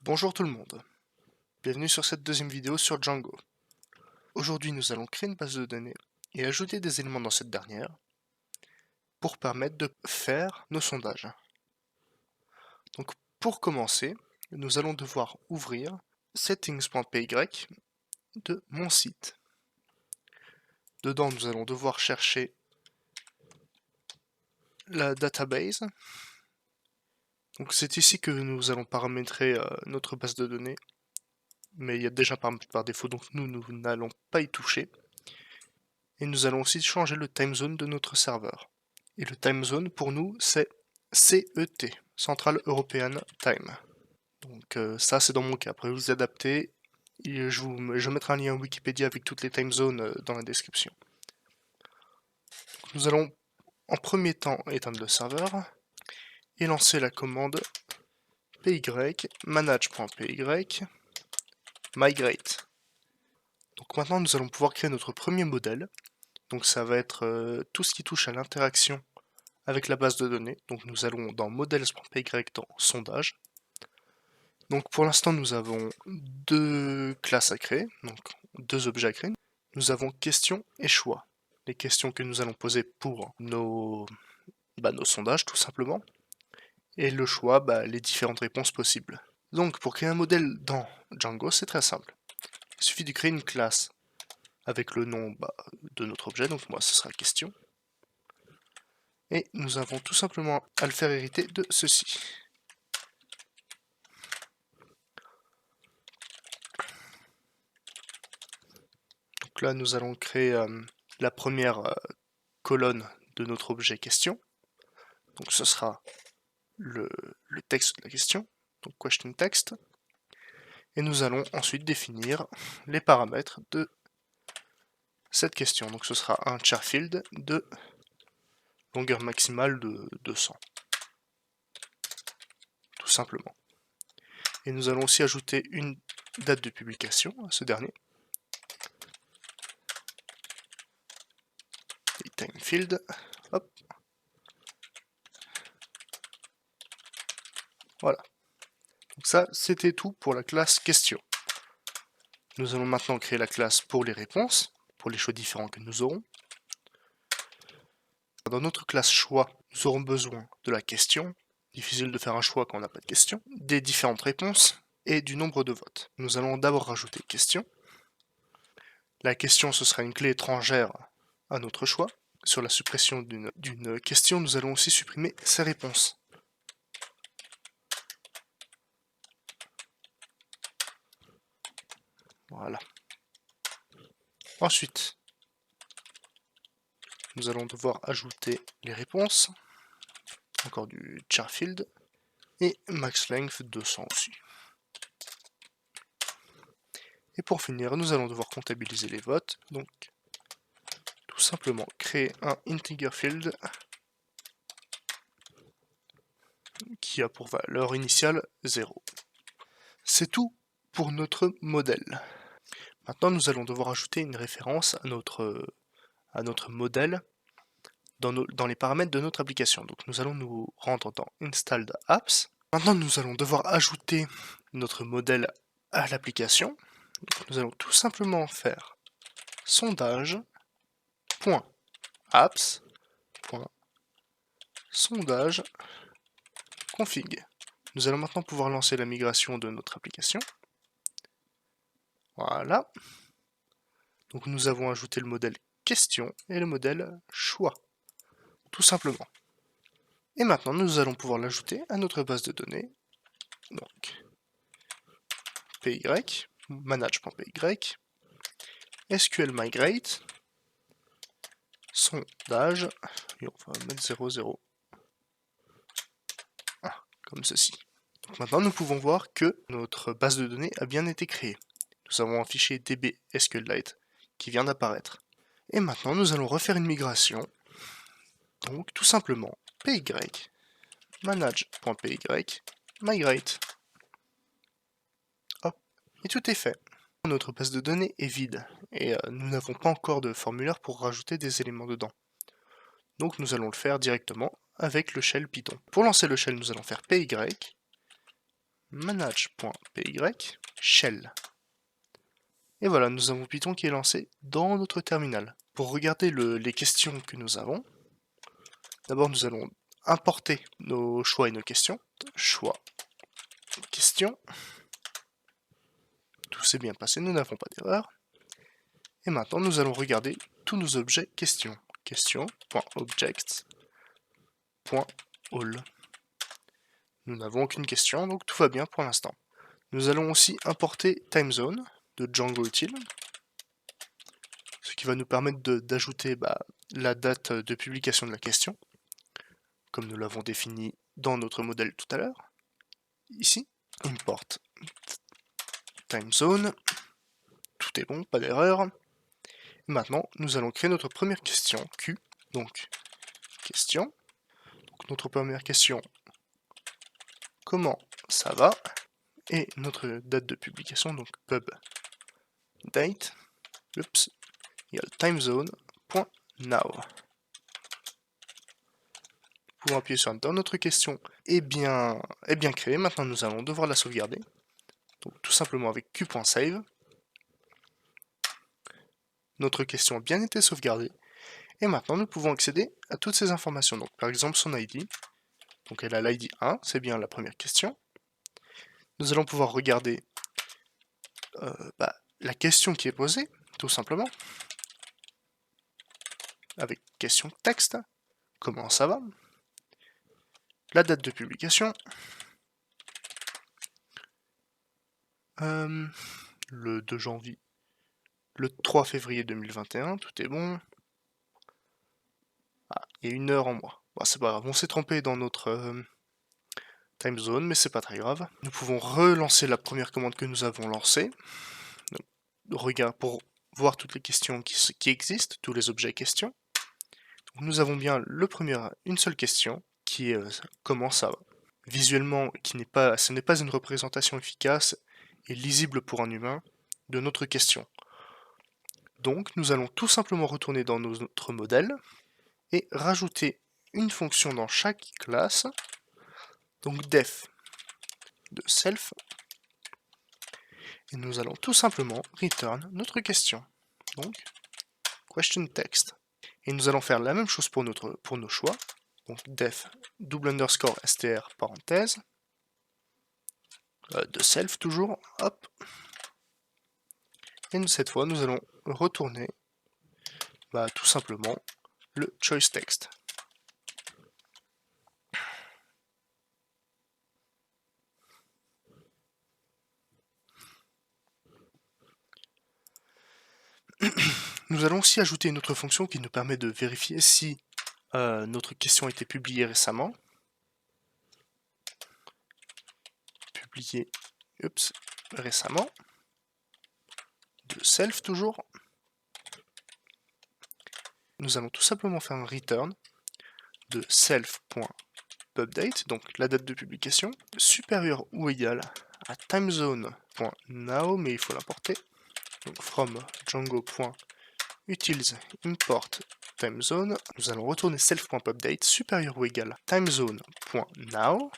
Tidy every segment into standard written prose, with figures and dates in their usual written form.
Bonjour tout le monde, bienvenue sur cette deuxième vidéo sur Django. Aujourd'hui nous allons créer une base de données et ajouter des éléments dans cette dernière pour permettre de faire nos sondages. Donc pour commencer, nous allons devoir ouvrir settings.py de mon site. Dedans nous allons devoir chercher la database. Donc c'est ici que nous allons paramétrer notre base de données, mais il y a déjà paramètre par défaut donc nous n'allons pas y toucher. Et nous allons aussi changer le time zone de notre serveur. Et le time zone pour nous c'est CET, Central European Time. Donc ça c'est dans mon cas, après vous adaptez, et je mettrai un lien Wikipédia avec toutes les time zones dans la description. Nous allons en premier temps éteindre le serveur et lancer la commande py manage.py migrate. Donc maintenant nous allons pouvoir créer notre premier modèle. Donc ça va être tout ce qui touche à l'interaction avec la base de données. Donc nous allons dans models.py dans sondage. Donc pour l'instant nous avons deux classes à créer, donc deux objets à créer. Nous avons questions et choix. Les questions que nous allons poser pour nos sondages tout simplement. Et le choix, les différentes réponses possibles. Donc pour créer un modèle dans Django, c'est très simple. Il suffit de créer une classe avec le nom de notre objet, donc moi ce sera question. Et nous avons tout simplement à le faire hériter de ceci. Donc là nous allons créer la première colonne de notre objet question. Donc ce sera le texte de la question, donc question text. Et nous allons ensuite définir les paramètres de cette question. Donc ce sera un char field de longueur maximale de 200. Tout simplement. Et nous allons aussi ajouter une date de publication à ce dernier. Et time field. Hop. Voilà. Donc ça, c'était tout pour la classe question. Nous allons maintenant créer la classe pour les réponses, pour les choix différents que nous aurons. Dans notre classe choix, nous aurons besoin de la question, difficile de faire un choix quand on n'a pas de question, des différentes réponses et du nombre de votes. Nous allons d'abord rajouter question. La question, ce sera une clé étrangère à notre choix. Sur la suppression d'une question, nous allons aussi supprimer ses réponses. Voilà. Ensuite, nous allons devoir ajouter les réponses. Encore du char field. Et max length 200 aussi. Et pour finir, nous allons devoir comptabiliser les votes. Donc, tout simplement créer un integer field qui a pour valeur initiale 0. C'est tout pour notre modèle. Maintenant, nous allons devoir ajouter une référence à notre modèle dans les paramètres de notre application. Donc nous allons nous rendre dans Installed Apps. Maintenant, nous allons devoir ajouter notre modèle à l'application. Nous allons tout simplement faire sondage.apps.sondage.config. Nous allons maintenant pouvoir lancer la migration de notre application. Voilà. Donc nous avons ajouté le modèle question et le modèle choix. Tout simplement. Et maintenant, nous allons pouvoir l'ajouter à notre base de données. Donc, py, manage.py, SQL migrate, sondage, et on va mettre 00. Ah, comme ceci. Donc maintenant, nous pouvons voir que notre base de données a bien été créée. Nous avons un fichier db SQLite qui vient d'apparaître. Et maintenant, nous allons refaire une migration. Donc, tout simplement, py, manage.py, migrate. Hop, et tout est fait. Notre base de données est vide, et nous n'avons pas encore de formulaire pour rajouter des éléments dedans. Donc nous allons le faire directement avec le shell Python. Pour lancer le shell, nous allons faire py manage.py shell. Et voilà, nous avons Python qui est lancé dans notre terminal. Pour regarder les questions que nous avons, d'abord nous allons importer nos choix et nos questions. Choix, question. Tout s'est bien passé, nous n'avons pas d'erreur. Et maintenant, nous allons regarder tous nos objets questions. Question.objects.all. Nous n'avons aucune question, donc tout va bien pour l'instant. Nous allons aussi importer timezone de Django utile, ce qui va nous permettre d'ajouter la date de publication de la question, comme nous l'avons défini dans notre modèle tout à l'heure. Ici, import timezone, tout est bon, pas d'erreur. Maintenant, nous allons créer notre première question, Q, donc question. Donc, notre première question, comment ça va? Et notre date de publication, donc pub date, égale timezone.now. Nous pouvons appuyer sur Enter. Notre question est bien créée. Maintenant, nous allons devoir la sauvegarder. Donc, tout simplement avec q.save. Notre question a bien été sauvegardée. Et maintenant, nous pouvons accéder à toutes ces informations. Donc, par exemple, son ID. Donc, elle a l'ID 1, c'est bien la première question. Nous allons pouvoir regarder la question qui est posée, tout simplement. Avec question texte. Comment ça va? La date de publication. Le 2 janvier. Le 3 février 2021, tout est bon. Ah, il y a une heure en moins. Bon, c'est pas grave, on s'est trompé dans notre time zone, mais c'est pas très grave. Nous pouvons relancer la première commande que nous avons lancée. Donc, regarde pour voir toutes les questions qui existent, tous les objets questions. Donc, nous avons bien une seule question, qui est comment ça va. Visuellement, ce n'est pas une représentation efficace et lisible pour un humain de notre question. Donc, nous allons tout simplement retourner dans notre modèle et rajouter une fonction dans chaque classe, donc def de self, et nous allons tout simplement return notre question, donc question text. Et nous allons faire la même chose pour nos choix, donc def _str parenthèse, de self toujours, hop, et cette fois nous allons retourner tout simplement le choice text. Nous allons aussi ajouter une autre fonction qui nous permet de vérifier si notre question a été publiée récemment. Publiée récemment. De self toujours. Nous allons tout simplement faire un return de self.pubdate, donc la date de publication, supérieure ou égale à timezone.now, mais il faut l'importer. Donc from django.utils import timezone, nous allons retourner self.pubdate supérieur ou égal à timezone.now,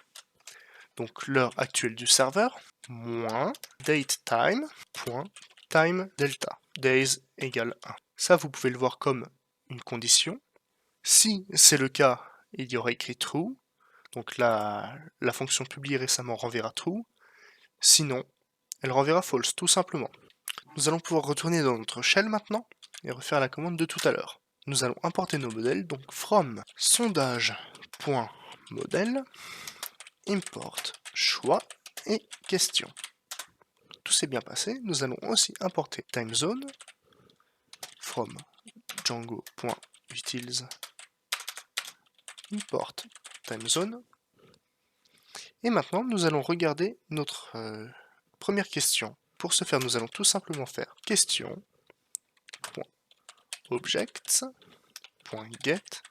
donc l'heure actuelle du serveur, moins datetime.time delta, days égale 1. Ça, vous pouvez le voir comme une condition. Si c'est le cas, il y aura écrit true, donc la fonction publiée récemment renverra true, sinon, elle renverra false, tout simplement. Nous allons pouvoir retourner dans notre shell maintenant, et refaire la commande de tout à l'heure. Nous allons importer nos modèles, donc from sondage.modèle, import choix et question. Tout s'est bien passé, nous allons aussi importer timezone, from django.utils import timezone. Et maintenant, nous allons regarder notre première question. Pour ce faire, nous allons tout simplement faire question.objects.get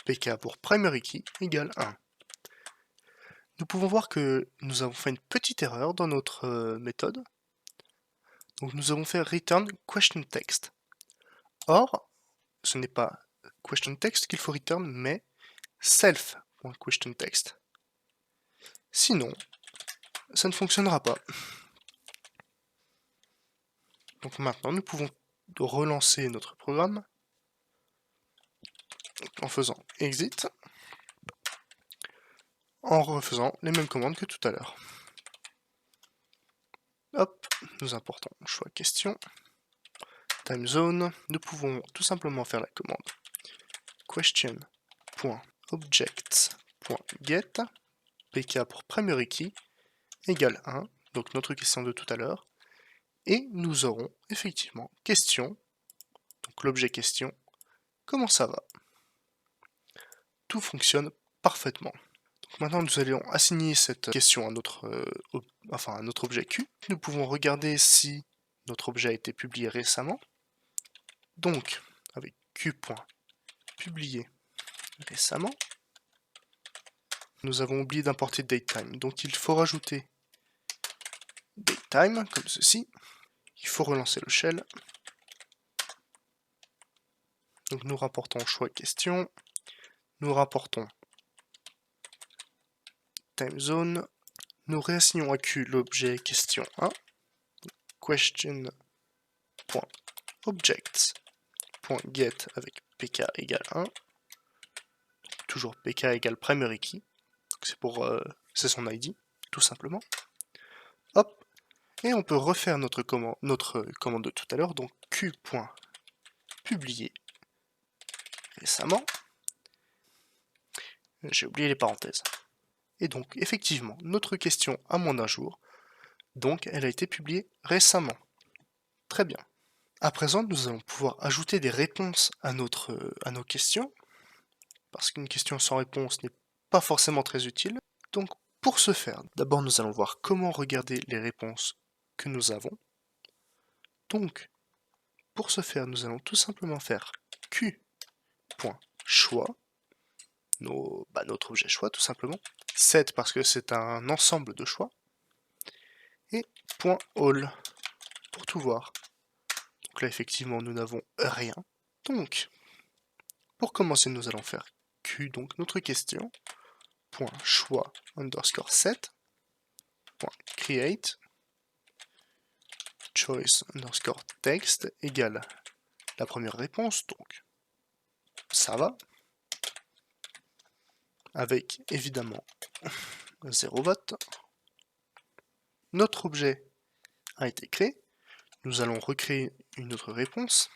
pk pour primary key égale 1. Nous pouvons voir que nous avons fait une petite erreur dans notre méthode. Donc nous avons fait return question text. Or, ce n'est pas question text qu'il faut return, mais self.questionText. Sinon, ça ne fonctionnera pas. Donc maintenant, nous pouvons relancer notre programme en faisant exit, en refaisant les mêmes commandes que tout à l'heure. Hop, nous importons choix question, time zone, nous pouvons tout simplement faire la commande question.objects.get, pk pour primary key, égale 1, donc notre question de tout à l'heure, et nous aurons effectivement question, donc l'objet question, comment ça va? Tout fonctionne parfaitement. Donc maintenant nous allons assigner cette question à notre, à notre objet Q. Nous pouvons regarder si notre objet a été publié récemment. Donc avec Q.publié récemment, nous avons oublié d'importer datetime. Donc il faut rajouter datetime comme ceci. Il faut relancer le shell. Donc nous rapportons choix question, nous rapportons timezone, nous réassignons à Q l'objet question 1, question.objects.get avec pk égale 1, toujours pk égale primary key, c'est son ID, tout simplement. Hop, et on peut refaire notre commande de tout à l'heure, donc Q.publier récemment. J'ai oublié les parenthèses. Et donc, effectivement, notre question a moins d'un jour, donc elle a été publiée récemment. Très bien. À présent, nous allons pouvoir ajouter des réponses à nos questions, parce qu'une question sans réponse n'est pas forcément très utile. Donc, pour ce faire, d'abord nous allons voir comment regarder les réponses que nous avons. Donc, pour ce faire, nous allons tout simplement faire Q.choix, notre objet choix tout simplement, set parce que c'est un ensemble de choix, et .all pour tout voir. Donc là effectivement nous n'avons rien. Donc pour commencer nous allons faire Q, donc notre question, .choix underscore set, .create, choice underscore text égale la première réponse, donc ça va, avec évidemment 0 vote. Notre objet a été créé, nous allons recréer une autre réponse.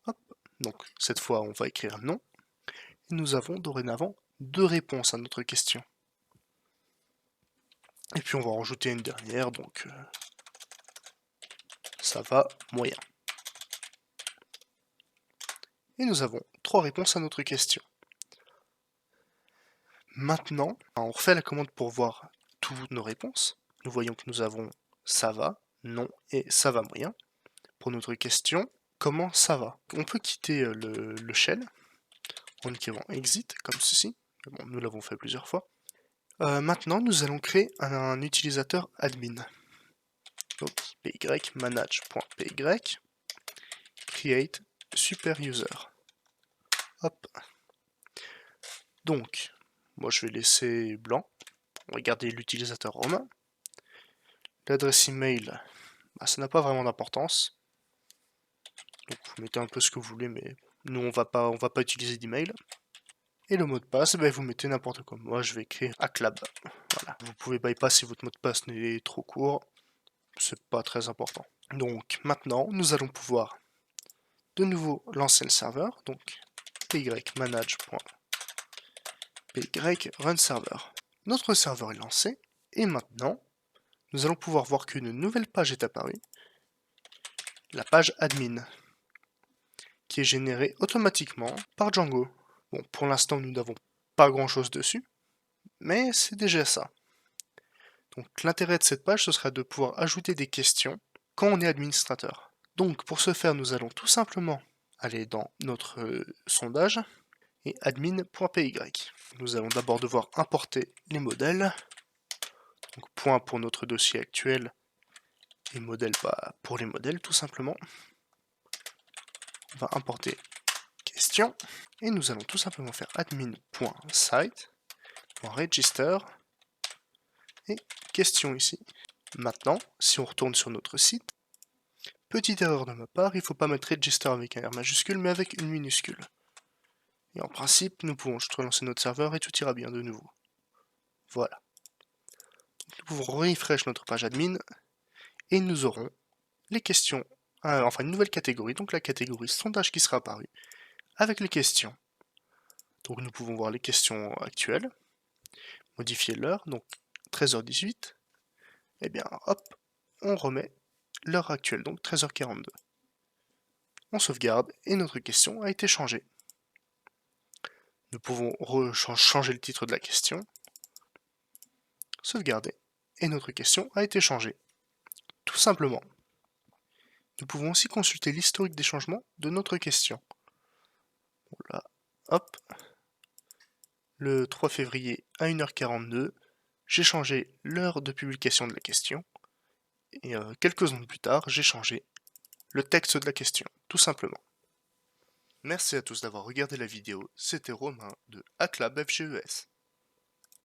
Hop. Donc cette fois on va écrire non, et nous avons dorénavant 2 réponses à notre question. Et puis on va en rajouter une dernière, donc ça va moyen. Et nous avons 3 réponses à notre question. Maintenant, on refait la commande pour voir toutes nos réponses. Nous voyons que nous avons ça va, non et ça va moyen. Pour notre question, comment ça va? On peut quitter le shell en écrivant exit comme ceci. Bon, nous l'avons fait plusieurs fois. Maintenant, nous allons créer un utilisateur admin. Donc py manage.py create super user. Hop. Donc, moi je vais laisser blanc. On va garder l'utilisateur romain. L'adresse email, ça n'a pas vraiment d'importance. Donc vous mettez un peu ce que vous voulez, mais nous on va pas utiliser d'email. Et le mot de passe, vous mettez n'importe quoi. Moi je vais écrire aclab. Voilà. Vous pouvez bypass si votre mot de passe n'est trop court. C'est pas très important. Donc maintenant, nous allons pouvoir de nouveau lancer le serveur. Donc py manage.py run server. Notre serveur est lancé. Et maintenant, nous allons pouvoir voir qu'une nouvelle page est apparue. La page admin, qui est générée automatiquement par Django. Bon, pour l'instant, nous n'avons pas grand-chose dessus, mais c'est déjà ça. Donc l'intérêt de cette page, ce sera de pouvoir ajouter des questions quand on est administrateur. Donc pour ce faire, nous allons tout simplement aller dans notre sondage et admin.py. Nous allons d'abord devoir importer les modèles. Donc point pour notre dossier actuel et modèle pour les modèles tout simplement. On va importer question et nous allons tout simplement faire admin.site en register, et question ici. Maintenant, si on retourne sur notre site, petite erreur de ma part, il ne faut pas mettre register avec un R majuscule, mais avec une minuscule. Et en principe, nous pouvons juste relancer notre serveur et tout ira bien de nouveau. Voilà. Nous pouvons refresh notre page admin, et nous aurons les questions, enfin une nouvelle catégorie, donc la catégorie sondage qui sera apparue, avec les questions. Donc nous pouvons voir les questions actuelles, modifier l'heure, donc 13h18, et bien hop, on remet l'heure actuelle, donc 13h42. On sauvegarde et notre question a été changée. Nous pouvons changer le titre de la question, sauvegarder, et notre question a été changée. Tout simplement. Nous pouvons aussi consulter l'historique des changements de notre question. Là, hop, le 3 février à 1h42, j'ai changé l'heure de publication de la question, et quelques secondes plus tard, j'ai changé le texte de la question, tout simplement. Merci à tous d'avoir regardé la vidéo, c'était Romain de Hacklab FGES.